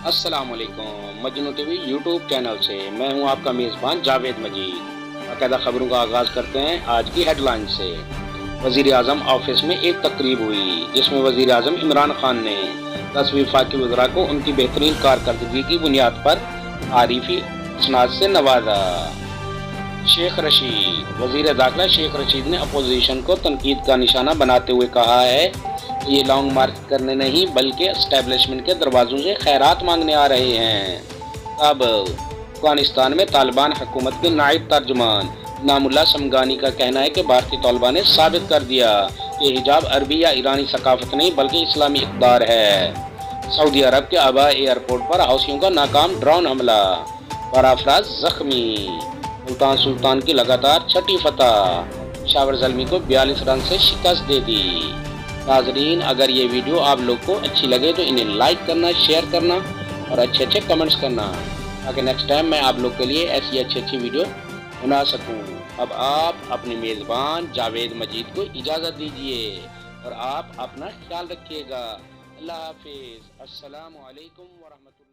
السلام علیکم مجنوں T V YouTube channel سے میں ہوں آپ کا میزبان جاوید مجید۔ باقاعدہ خبروں کا آغاز کرتے ہیں آج کی ہیڈ لائن سے۔ وزیر اعظم آفس میں ایک تقریب ہوئی جس میں وزیر اعظم عمران خان نے 10 وفاقی وزراء کو ان کی بہترین کارکردگی کی بنیاد پر تعریفی اسناد سے نوازا۔ شیخ رشید وزیر داخلہ شیخ رشید نے اپوزیشن کو تنقید کا نشانہ بناتے ہوئے کہا ہے کہ یہ لانگ مارچ کرنے نہیں بلکہ اسٹیبلشمنٹ کے دروازوں سے خیرات مانگنے آ رہے ہیں۔ اب افغانستان میں طالبان حکومت کے نائب ترجمان انعام اللہ سمگانی کا کہنا ہے کہ بھارتی طلباء نے ثابت کر دیا کہ حجاب عربی یا ایرانی ثقافت نہیں بلکہ اسلامی اقدار ہے۔ سعودی عرب کے ابہا ایئرپورٹ پر حوثیوں کا ناکام ڈرون حملہ، 12 افراد زخمی۔ ملتان سلطان کی لگاتار چھٹی فتح، پشاور زلمی کو 42 رن سے شکست دے دی۔ ناظرین، اگر یہ ویڈیو آپ لوگ کو اچھی لگے تو انہیں لائک کرنا، شیئر کرنا اور اچھے کمنٹس کرنا تاکہ نیکسٹ ٹائم میں آپ لوگ کے لیے ایسی اچھی ویڈیو بنا سکوں۔ اب آپ اپنے میزبان جاوید مجید کو اجازت دیجیے اور آپ اپنا خیال رکھیے گا۔ اللہ حافظ۔ السلام علیکم ورحمۃ اللہ۔